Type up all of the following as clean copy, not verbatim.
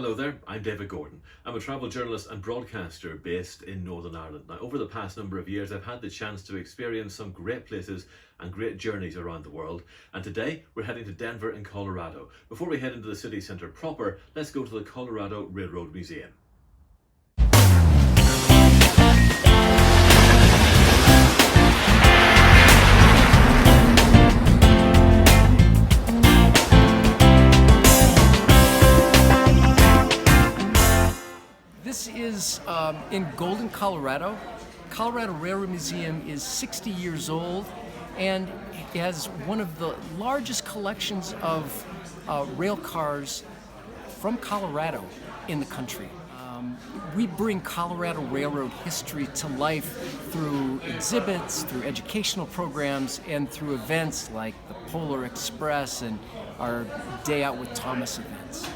Hello there, I'm David Gordon. I'm a travel journalist and broadcaster based in Northern Ireland. Now, over the past number of years, I've had the chance to experience some great places and great journeys around the world. And today, we're heading to Denver in Colorado. Before we head into the city centre proper, let's go to the Colorado Railroad Museum. This is in Boulder, Colorado. Colorado Railroad Museum is 60 years old and it has one of the largest collections of rail cars from Colorado in the country. We bring Colorado Railroad history to life through exhibits, through educational programs, and through events like the Polar Express and our Day Out with Thomas events.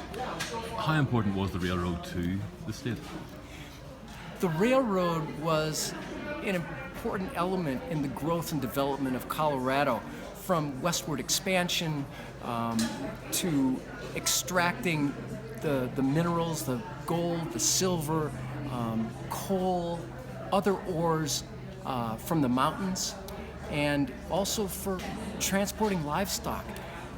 How important was the railroad to the state? The railroad was an important element in the growth and development of Colorado, from westward expansion to extracting the minerals, the gold, the silver, coal, other ores from the mountains, and also for transporting livestock.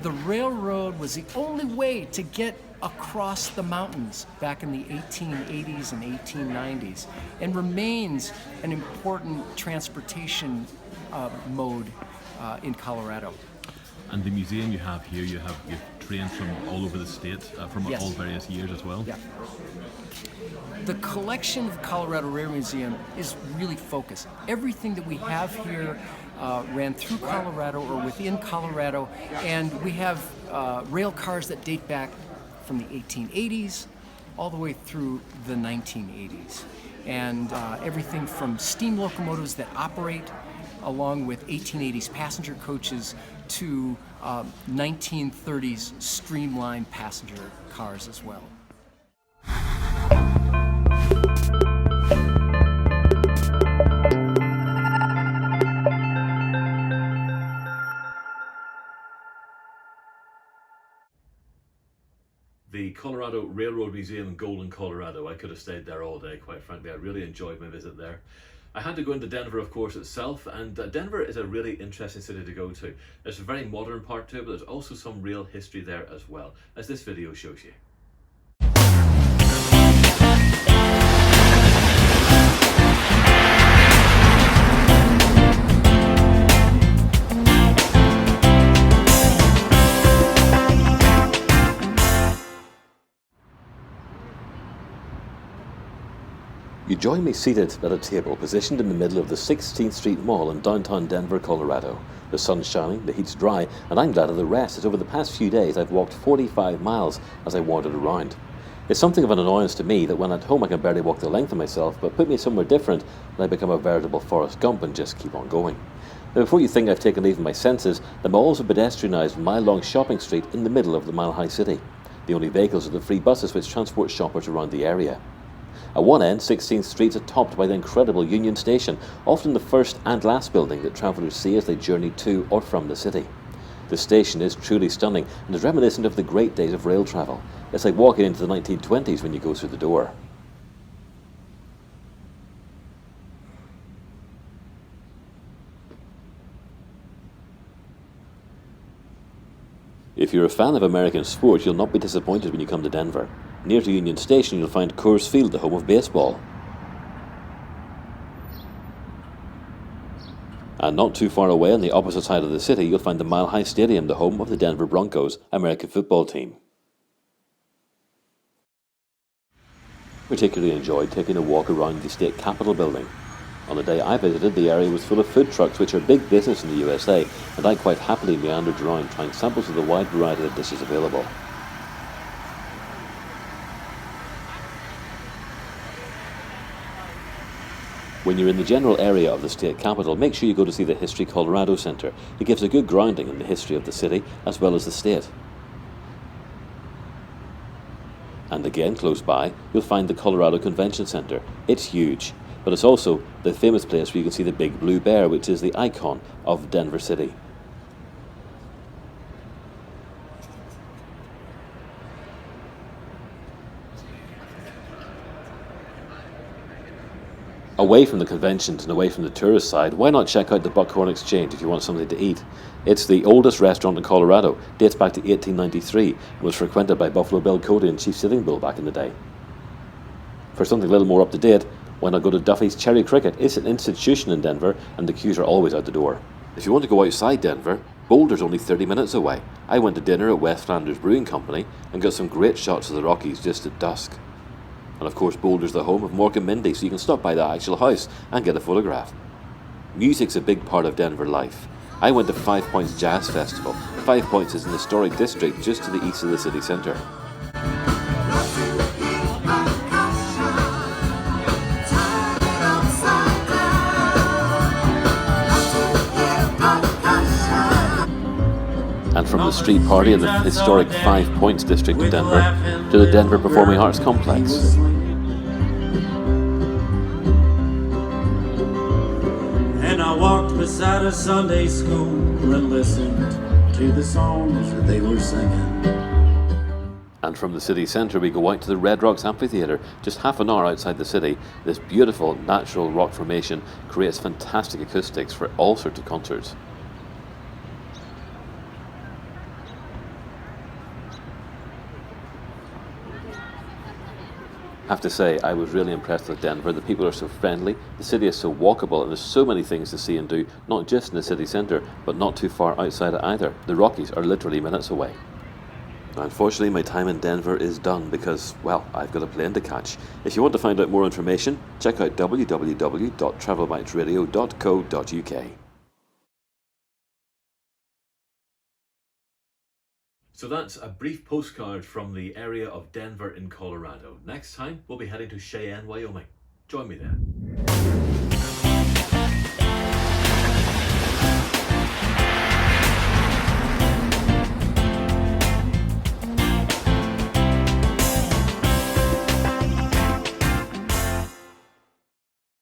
The railroad was the only way to get across the mountains back in the 1880s and 1890s, and remains an important transportation mode in Colorado. And the museum you have here, you've trains from all over the state, from Yes. all various years as well. Yeah. The collection of Colorado Railroad Museum is really focused. Everything that we have here ran through Colorado or within Colorado, and we have rail cars that date back from the 1880s all the way through the 1980s. And everything from steam locomotives that operate along with 1880s passenger coaches to 1930s streamlined passenger cars as well. The Colorado Railroad Museum in Golden, Colorado. I could have stayed there all day, quite frankly. I really enjoyed my visit there. I had to go into Denver, of course, itself, and Denver is a really interesting city to go to. There's a very modern part to it, but there's also some real history there as well, as this video shows you. You join me seated at a table positioned in the middle of the 16th Street Mall in downtown Denver, Colorado. The sun's shining, the heat's dry, and I'm glad of the rest, as over the past few days I've walked 45 miles as I wandered around. It's something of an annoyance to me that when at home I can barely walk the length of myself, but put me somewhere different and I become a veritable Forrest Gump and just keep on going. Now, before you think I've taken leave of my senses, the mall is a pedestrianised mile-long shopping street in the middle of the mile-high city. The only vehicles are the free buses which transport shoppers around the area. At one end, 16th Street is topped by the incredible Union Station, often the first and last building that travellers see as they journey to or from the city. The station is truly stunning and is reminiscent of the great days of rail travel. It's like walking into the 1920s when you go through the door. If you're a fan of American sport, you'll not be disappointed when you come to Denver. Near to Union Station, you'll find Coors Field, the home of baseball. And not too far away on the opposite side of the city, you'll find the Mile High Stadium, the home of the Denver Broncos American football team. Particularly enjoyed taking a walk around the state capitol building. On the day I visited, the area was full of food trucks, which are big business in the USA, and I quite happily meandered around trying samples of the wide variety of dishes available. When you're in the general area of the state capitol, make sure you go to see the History Colorado Center. It gives a good grounding in the history of the city as well as the state. And again, close by, you'll find the Colorado Convention Center. It's huge, but it's also the famous place where you can see the Big Blue Bear, which is the icon of Denver City. Away from the conventions and away from the tourist side, why not check out the Buckhorn Exchange if you want something to eat? It's the oldest restaurant in Colorado, dates back to 1893, and was frequented by Buffalo Bill Cody and Chief Sitting Bull back in the day. For something a little more up to date, why not go to Duffy's Cherry Cricket? It's an institution in Denver, and the queues are always out the door. If you want to go outside Denver, Boulder's only 30 minutes away. I went to dinner at West Flanders Brewing Company and got some great shots of the Rockies just at dusk. And of course Boulder's the home of Mork and Mindy, so you can stop by the actual house and get a photograph. Music's a big part of Denver life. I went to 5 Points Jazz Festival. 5 Points is an historic district just to the east of the city centre. And from the street party in the historic 5 Points district of Denver to the Denver Performing Arts Complex. And I walked beside a Sunday school and listened to the songs that they were singing. And from the city centre we go out to the Red Rocks Amphitheatre, just half an hour outside the city. This beautiful natural rock formation creates fantastic acoustics for all sorts of concerts. I have to say, I was really impressed with Denver. The people are so friendly, the city is so walkable, and there's so many things to see and do, not just in the city centre, but not too far outside it either. The Rockies are literally minutes away. Now, unfortunately, my time in Denver is done because, well, I've got a plane to catch. If you want to find out more information, check out www.travelbytesradio.co.uk. So that's a brief postcard from the area of Denver in Colorado. Next time, we'll be heading to Cheyenne, Wyoming. Join me there.